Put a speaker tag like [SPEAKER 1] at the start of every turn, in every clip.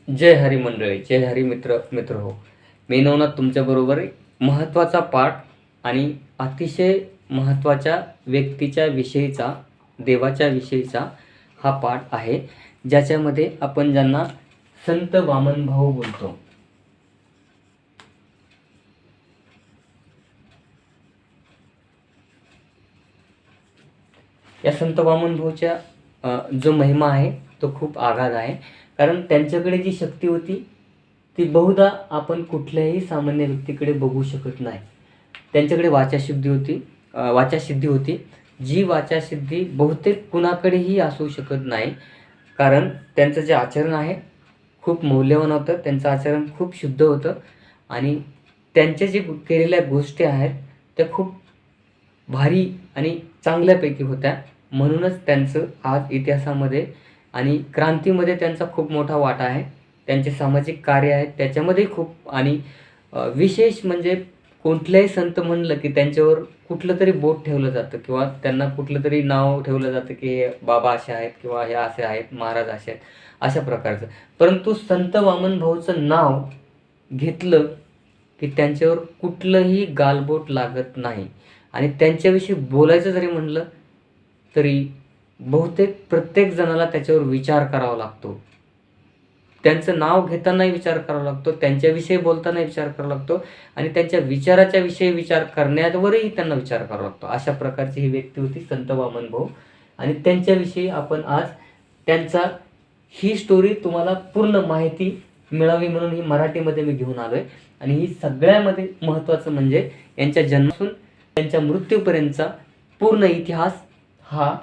[SPEAKER 1] जय हरी मंडळी, जय हरी मित्र हो. मी नवनाथ तुमच्याबरोबर महत्त्वाचा पाठ आणि अतिशय महत्त्वाच्या व्यक्तीच्या विषयीचा, देवाच्या विषयीचा हा पाठ आहे, ज्याच्यामध्ये आपण ज्यांना संत वामनभाऊ बोलतो. या संत वामनभाऊच्या जो महिमा आहे तो खूप आगाध आहे. कारण त्यांच्याकडे जी शक्ती होती ती बहुधा आपण कुठल्याही सामान्य व्यक्तीकडे बघू शकत नाही. त्यांच्याकडे वाचासिद्धी होती, जी वाचासिद्धी बहुतेक कुणाकडेही असू शकत नाही. कारण त्यांचं जे आचरण आहे खूप मौल्यवान होतं, त्यांचं आचरण खूप शुद्ध होतं आणि त्यांच्या जे केलेल्या गोष्टी आहेत त्या खूप भारी आणि चांगल्यापैकी होत्या. म्हणूनच त्यांचं आज इतिहासामध्ये आणि क्रांतीमध्ये त्यांचा खूप मोठा वाटा आहे. त्यांचे सामाजिक कार्य आहेत त्याच्यामध्ये खूप आणि विशेष म्हणजे कुठल्याही संत म्हणलं की त्यांच्यावर कुठलं तरी बोट ठेवलं जातं किंवा त्यांना कुठलं तरी नाव ठेवलं जातं की हे बाबा असे आहेत किंवा हे असे आहेत, महाराज असे आहेत, अशा प्रकारचं. परंतु संत वामनभाऊचं नाव घेतलं की त्यांच्यावर कुठलंही गालबोट लागत नाही आणि त्यांच्याविषयी बोलायचं जरी म्हणलं तरी बहुतेक प्रत्येक जणाला त्याच्यावर विचार करावा लागतो. त्यांचं नाव घेतानाही विचार करावा लागतो, त्यांच्याविषयी बोलताना विचार करावा लागतो आणि त्यांच्या विचाराच्या विषयी विचार करण्यावरही त्यांना विचार करावा लागतो. अशा प्रकारची ही व्यक्ती होती संत वामनभाऊ आणि त्यांच्याविषयी आपण आज त्यांचा ही स्टोरी तुम्हाला पूर्ण माहिती मिळावी म्हणून ही मराठीमध्ये मी घेऊन आलोय. आणि ही सगळ्यामध्ये महत्त्वाचं म्हणजे यांच्या जन्मापासून त्यांच्या मृत्यूपर्यंतचा पूर्ण इतिहास हा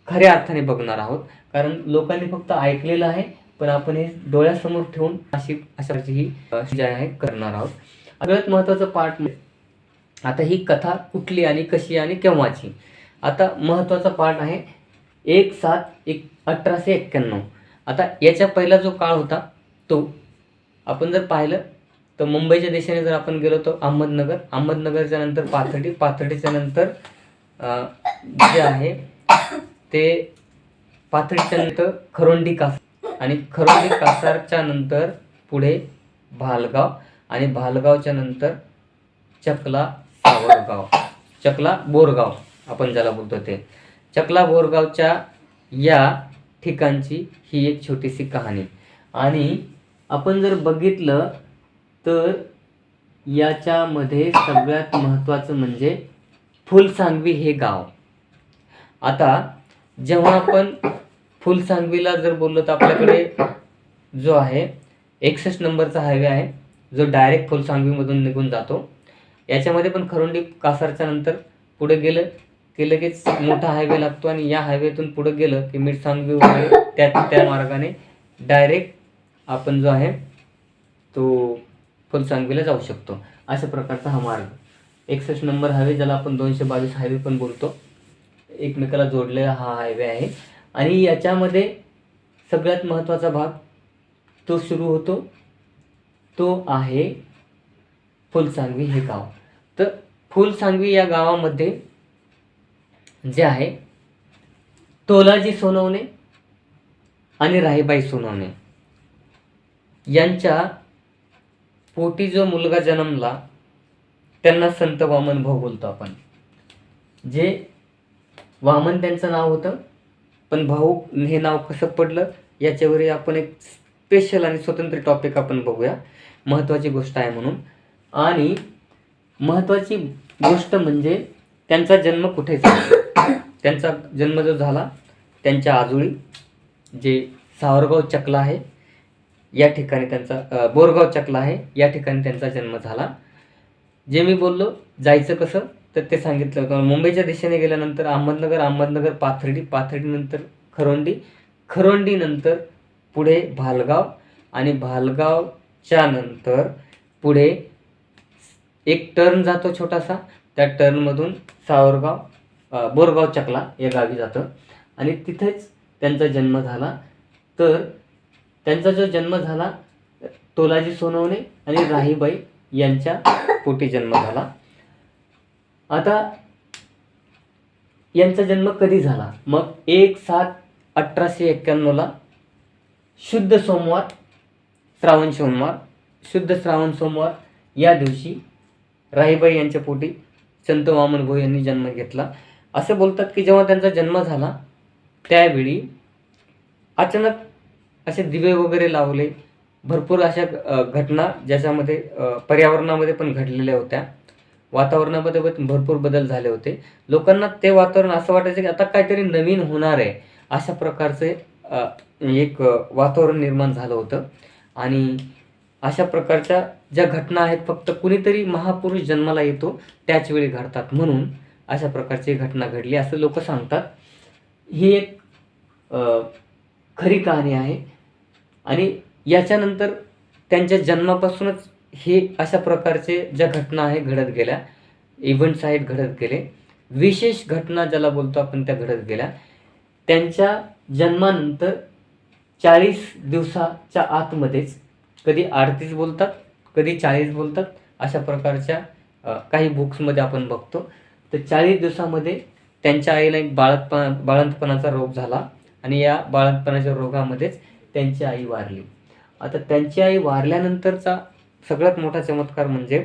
[SPEAKER 1] खऱ्या अर्थाने बघणार आहोत. कारण लोकांनी फक्त ऐकलेलं आहे, पण आपण हे डोळ्यासमोर ठेवून अशा ही जी आहे करणार आहोत. सगळ्यात महत्त्वाचं पार्ट आता ही कथा कुठली आणि कशी आणि केव्हाची. आता महत्त्वाचा पार्ट आहे 1/7/1891. आता याच्या पहिला जो काळ होता तो आपण जर पाहिलं तर मुंबईच्या दिशेने जर आपण गेलो तर अहमदनगरच्या नंतर पाथर्डीच्या नंतर जे आहे ते पाथर्डीच्या नंतर खरोंडी कासार आणि खरोंडी कासारच्या नंतर पुढे भालगाव आणि भालगावच्या नंतर चकला बोरगाव आपण ज्याला बोलतो ते चकला बोरगावच्या या ठिकाणची ही एक छोटीशी कहाणी. आणि आपण जर बघितलं तर याच्यामध्ये सगळ्यात महत्त्वाचं म्हणजे फुलसांगवी हे गाव. आता जेव्हा आपण फुलसांगवीला जर बोललो तर आपल्याकडे जो आहे 61 नंबरचा हायवे आहे जो डायरेक्ट फुलसांगवीमधून निघून जातो. याच्यामध्ये पण खरोंडी कासारच्या नंतर पुढे गेलं की लगेच मोठा हायवे लागतो आणि या हायवेतून पुढे गेलं की मिरसांगवी वगैरे त्या मार्गाने डायरेक्ट आपण जो आहे तो फुलसांगवीला जाऊ शकतो. अशा प्रकारचा हा मार्ग 61 नंबर हायवे ज्याला आपण 222 हायवे पण बोलतो, एकमेकाला जोडलेला हा हायवे आहे. आणि याच्यामध्ये सगळ्यात महत्त्वाचा भाग तो सुरू होतो तो आहे फुलसांगवी हे गाव. तर फुलसांगवी या गावामध्ये जे आहे तोलाजी सोनवणे आणि राहीबाई सोनवणे यांच्या पोटी जो मुलगा जन्मला त्यांना संत वामनभाऊ बोलतो आपण. जे वामन त्यांचं नाव होतं, पण भाऊ हे नाव कसं पडलं याच्यावरही आपण एक स्पेशल आणि स्वतंत्र टॉपिक आपण बघूया, महत्त्वाची गोष्ट आहे म्हणून. आणि महत्त्वाची गोष्ट म्हणजे त्यांचा जन्म कुठे झाला. त्यांचा जन्म जो झाला त्यांच्या आजोळी जे सावरगाव चकला आहे या ठिकाणी त्यांचा बोरगाव चकला आहे या ठिकाणी त्यांचा जन्म झाला. जे मी बोललो जायचं कसं तर ते सांगितलं होतं. मुंबईच्या दिशेने गेल्यानंतर अहमदनगर पाथर्डीनंतर खरोंडीनंतर पुढे भालगाव आणि भालगावच्या नंतर पुढे एक टर्न जातो छोटासा, त्या टर्नमधून बोरगाव चकला या गावी जातं आणि तिथेच त्यांचा जन्म झाला. तर त्यांचा जो जन्म झाला तोलाजी सोनवणे आणि राहीबाई यांच्या पोटी जन्म झाला. आता यांचा जन्म कधी झाला मग 1/7/1891 शुद्ध सोमवार श्रावण सोमवार, शुद्ध श्रावण सोमवार या दिवशी राहीबाई यांच्या पोटी संत वामन भाऊ यांनी जन्म घेतला. असे बोलतात की जेव्हा त्यांचा जन्म झाला त्यावेळी अचानक असे दिवे वगैरे लावले. भरपूर अशा घटना ज्याच्यामध्ये पर्यावरणामध्ये पण घडलेल्या होत्या, वातावरणामध्ये पण भरपूर बदल झाले होते. लोकांना ते वातावरण असं वाटायचं की आता काहीतरी नवीन होणार आहे, अशा प्रकारचे एक वातावरण निर्माण झालं होतं. आणि अशा प्रकारच्या ज्या घटना आहेत फक्त कुणीतरी महापुरुष जन्माला येतो त्याच वेळी घडतात, म्हणून अशा प्रकारची घटना घडली असं लोक सांगतात. ही एक खरी कहाणी आहे. आणि याच्यानंतर त्यांच्या जन्मापासूनच हे अशा प्रकारचे ज्या घटना आहे घडत गेल्या, इव्हेंट्स आहेत घडत गेले, विशेष घटना ज्याला बोलतो आपण त्या घडत गेल्या. त्यांच्या जन्मानंतर 40 दिवसाच्या आतमध्येच, कधी 38 बोलतात कधी 40 बोलतात, अशा प्रकारच्या काही बुक्समध्ये आपण बघतो. तर 40 दिवसामध्ये त्यांच्या आईला एक बाळंतपणाचा रोग झाला आणि या बाळंतपणाच्या रोगामध्येच त्यांची आई वारली. आता त्यांची आई वारल्यानंतरचा सगळ्यात मोठा चमत्कार म्हणजे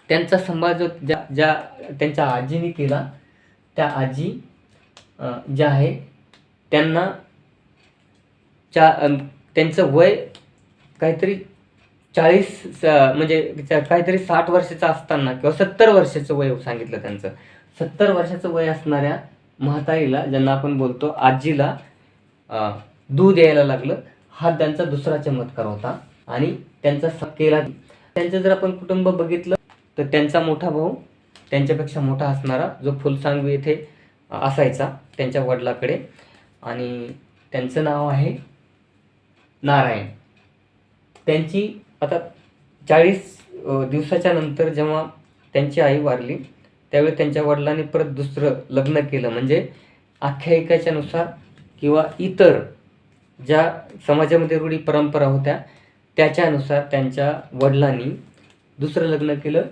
[SPEAKER 1] त्यांचा सांभाळ जो ज्या त्यांच्या आजीने केला, त्या आजी ज्या आहे त्यांना त्यांचं वय काहीतरी 40 म्हणजे काहीतरी 60 वर्षाचं असताना किंवा 70 वर्षाचं वय सांगितलं त्यांचं. 70 वर्षाचं वय असणाऱ्या म्हातारीला, ज्यांना आपण बोलतो आजीला, दूध यायला लागलं. हा त्यांचा दुसरा चमत्कार होता. आणि त्यांचा केला. त्यांचं जर आपण कुटुंब बघितलं तर त्यांचा मोठा भाऊ, त्यांच्यापेक्षा मोठा असणारा, जो फुलसांगवी येथे असायचा त्यांच्या वडिलाकडे, आणि त्यांचं नाव आहे नारायण. त्यांची आता 40 दिवसाच्या नंतर जेव्हा त्यांची आई वारली त्यावेळी त्यांच्या वडिलांनी परत दुसरं लग्न केलं. म्हणजे आख्यायिकाच्या नुसार किंवा इतर ज्या समाजामध्ये रूढी परंपरा होत्या त्याच्यानुसार त्यांच्या वडिलांनी दुसरं लग्न केलं.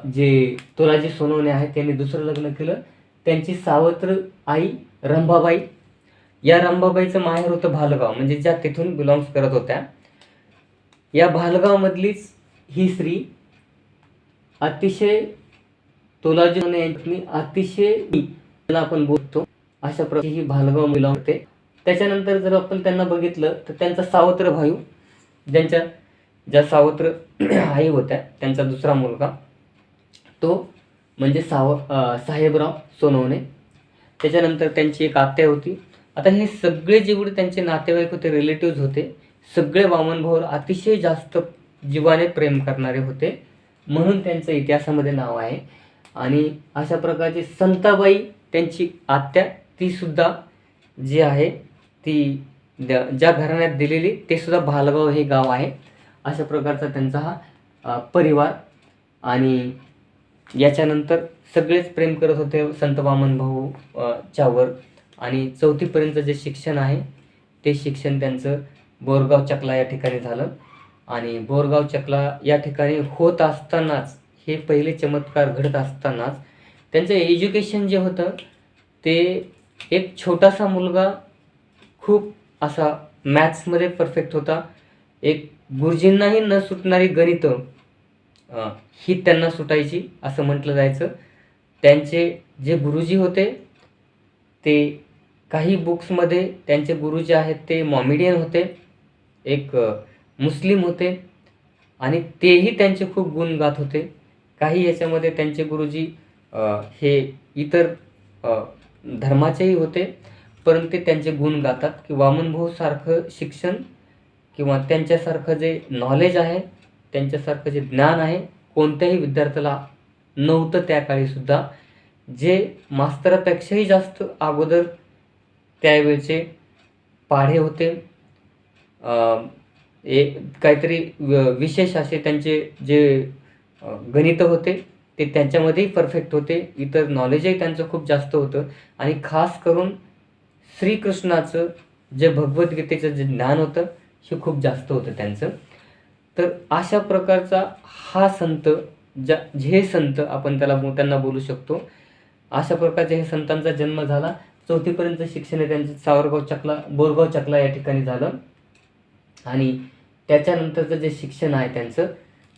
[SPEAKER 1] जे तोलाजी सोनवणे आहेत त्यांनी दुसरं लग्न केलं. त्यांची सावत्र आई रंभाबाई, या रंभाबाईचं माहेर होतं भालगाव, म्हणजे ज्या तिथून बिलॉंग्स करत होत्या. या भालगावमधलीच ही स्त्री अतिशय तोलाजी सोनवणे यांनी अतिशय ज्याला आपण बोलतो अशा प्रकारे ही भालगाव बिलॉंग होते. त्याच्यानंतर जर आपण त्यांना बघितलं तर त्यांचा सावत्र भाऊ, ज्या सावत्र आई होत्या त्यांचा दुसरा मुलगा, तो म्हणजे साहेबराव सोनवणे. त्याच्यानंतर त्यांची एक आत्या होती. आता हे सगळे जेवढे त्यांचे नातेवाईक होते, रिलेटिव्ज होते, सगळे वामनभाऊवर अतिशय जास्त जीवाने प्रेम करणारे होते, म्हणून त्यांचं इतिहासामध्ये नाव आहे. आणि अशा प्रकारची संताबाई त्यांची आत्या, ती सुद्धा जी आहे ती ज्या घराण्यात दिलेली ते सुद्धा भालगाव हे गाव आहे. अशा प्रकारचा त्यांचा हा परिवार. आणि याच्यानंतर सगळेच प्रेम करत होते संत वामन भाऊ च्यावर. आणि 4थीपर्यंत जे शिक्षण आहे ते शिक्षण त्यांचं बोरगाव चकला या ठिकाणी झालं. आणि बोरगाव चकला या ठिकाणी होत असतानाच, हे पहिले चमत्कार घडत असतानाच, त्यांचं एज्युकेशन जे होतं ते, एक छोटासा मुलगा खूप असा मॅथ्समध्ये परफेक्ट होता. एक गुरुजींनाही न सुटणारी गणितं ही त्यांना सुटायची असं म्हटलं जायचं. त्यांचे जे गुरुजी होते ते काही बुक्समध्ये त्यांचे गुरुजी आहेत ते मॉमेडियन होते, एक मुस्लिम होते, आणि तेही त्यांचे खूप गुण गात होते. काही याच्यामध्ये त्यांचे गुरुजी हे इतर धर्माचेही होते, परंतु ते त्यांचे गुण गातात की वामनभाऊसारखं शिक्षण किंवा त्यांच्यासारखं जे नॉलेज आहे, त्यांच्यासारखं जे ज्ञान आहे कोणत्याही विद्यार्थ्याला नव्हतं त्या काळीसुद्धा. जे मास्तरापेक्षाही जास्त अगोदर त्यावेळचे पाढे होते. एक काहीतरी विशेष असे त्यांचे जे गणितं होते ते त्यांच्यामध्येही परफेक्ट होते. इतर नॉलेजही त्यांचं खूप जास्त होतं. आणि खास करून श्रीकृष्णाचं जे भगवद्गीतेचं जे ज्ञान होतं हे खूप जास्त होतं त्यांचं. तर अशा प्रकारचा हा संत, हे संत आपण त्यांना बोलू शकतो. अशा प्रकारच्या हे संतांचा जन्म झाला. 4थीपर्यंत शिक्षण हे त्यांचं बोरगाव चकला या ठिकाणी झालं. आणि त्याच्यानंतरचं जे शिक्षण आहे त्यांचं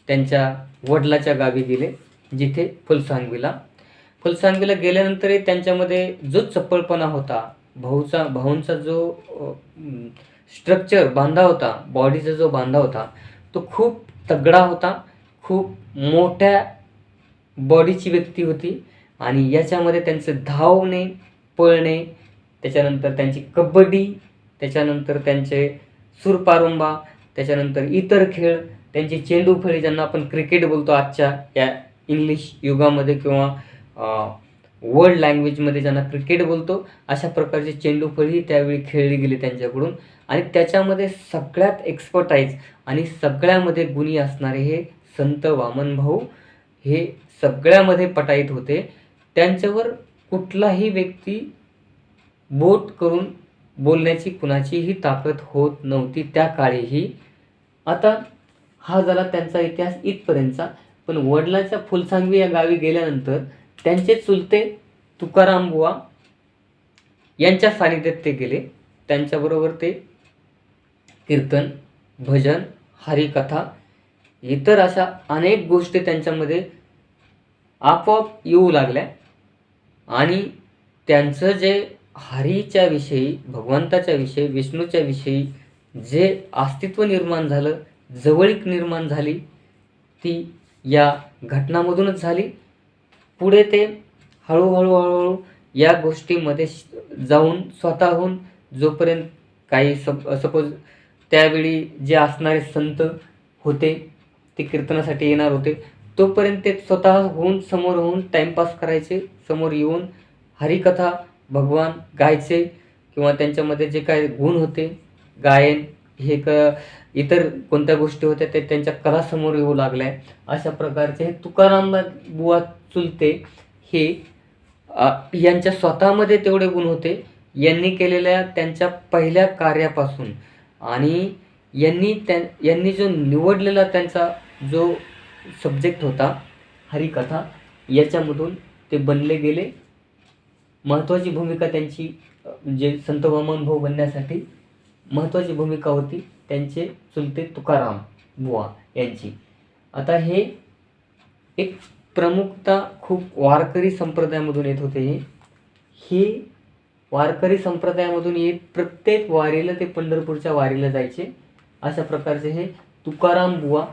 [SPEAKER 1] त्यांच्या वडिलाच्या गावी गेले, जिथे फुलसांगवीला गेल्यानंतरही त्यांच्यामध्ये जो चपळपणा होता, भाऊंचा जो स्ट्रक्चर बांधा होता, बॉडीचा जो बांधा होता, तो खूप तगडा होता, खूप मोठ्या बॉडीची व्यक्ती होती. आणि याच्यामध्ये त्यांचं धावणे, पळणे, त्याच्यानंतर त्यांची कबड्डी, त्याच्यानंतर त्यांचे सूरपारंबा, त्याच्यानंतर इतर खेळ, त्यांची चेंडूफळी, ज्यांना आपण क्रिकेट बोलतो आजच्या या इंग्लिश युगामध्ये किंवा वर्ल्ड लँग्वेजमध्ये ज्यांना क्रिकेट बोलतो, अशा प्रकारची चेंडूफळी त्यावेळी खेळली गेली त्यांच्याकडून. आणि त्याच्यामध्ये सगळ्यात एक्सपर्टाईज आणि सगळ्यामध्ये गुणी असणारे हे संत वामनभाऊ हे सगळ्यामध्ये पटाईत होते. त्यांच्यावर कुठलाही व्यक्ती बोट करून बोलण्याची कुणाचीही ताकद होत नव्हती त्या काळीही. आता हा झाला त्यांचा इतिहास इथपर्यंतचा. पण वडिलांच्या फुलसांगवी या गावी गेल्यानंतर त्यांचे चुलते तुकाराम बुवा यांच्या सानिध्यात ते गेले. त्यांच्याबरोबर ते कीर्तन, भजन, हरिकथा, इतर अशा अनेक गोष्टी त्यांच्यामध्ये आपोआप येऊ लागल्या. आणि त्यांचं जे हरीच्या विषयी, भगवंताच्या विषयी, विष्णूच्या विषयी जे अस्तित्व निर्माण झालं, जवळीक निर्माण झाली, ती या घटनांमधूनच झाली. पुढे ते हळूहळू या गोष्टीमध्ये जाऊन स्वतःहून, जोपर्यंत काही सपोज त्यावेळी जे असणारे संत होते ते कीर्तनासाठी येणार होते, तोपर्यंत ते स्वतः होऊन समोर होऊन टाईमपास करायचे, समोर येऊन हरिकथा भगवान गायचे, किंवा त्यांच्यामध्ये जे काय गुण होते, गायन हे इतर कोणत्या गोष्टी होत्या ते त्यांच्या कलासमोर येऊ लागल्या. अशा प्रकारचे हे तुकाराम बुवा चुलते हे यांच्या स्वतःमध्ये तेवढे गुण होते. यांनी केलेल्या त्यांच्या पहिल्या कार्यापासून आणि यांनी जो निवडलेला त्यांचा जो सब्जेक्ट होता हरिकथा, याच्यामधून ते बनले गेले. महत्त्वाची भूमिका त्यांची जे संत वामनभाऊ बनण्यासाठी महत्त्वाची भूमिका होती त्यांचे चुलते तुकाराम बुवा यांची. आता हे एक प्रमुखता खूप वारकरी संप्रदायामधून येत होते. हे वारकरी संप्रदायामधून येत प्रत्येक वारीला ते पंढरपूरच्या वारीला जायचे. अशा प्रकारचे हे तुकाराम बुवा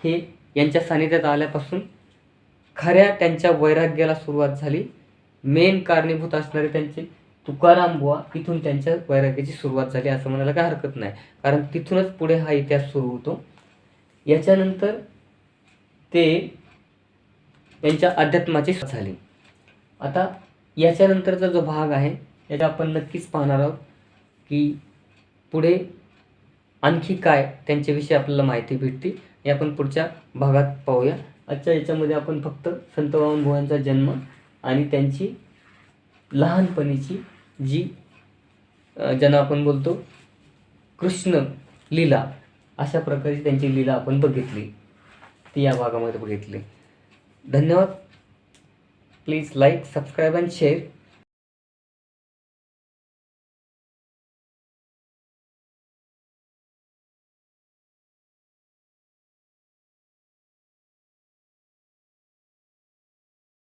[SPEAKER 1] हे यांच्या सानिध्यात आल्यापासून खऱ्या त्यांच्या वैराग्याला सुरुवात झाली. मेन कारणीभूत असणारे त्यांचे तुकाराम बुवा, इथून त्यांच्या वैराग्याची सुरुवात झाली असं म्हणायला काही हरकत नाही, कारण तिथूनच पुढे हा इतिहास सुरू होतो. याच्यानंतर ते यांच्या अध्यात्माची झाली. आता याच्यानंतरचा जो भाग आहे याचा आपण नक्कीच पाहणार आहोत की पुढे आणखी काय त्यांच्याविषयी आपल्याला माहिती भेटते, हे आपण पुढच्या भागात पाहूया. आजच्या याच्यामध्ये आपण फक्त संत वामनभाऊंचा जन्म आणि त्यांची लहानपणीची जी ज्यांना आपण बोलतो कृष्ण लीला, अशा प्रकारची त्यांची लीला आपण बघितली, ती या भागामध्ये बघितली. धन्यवाद. Please like, subscribe and share.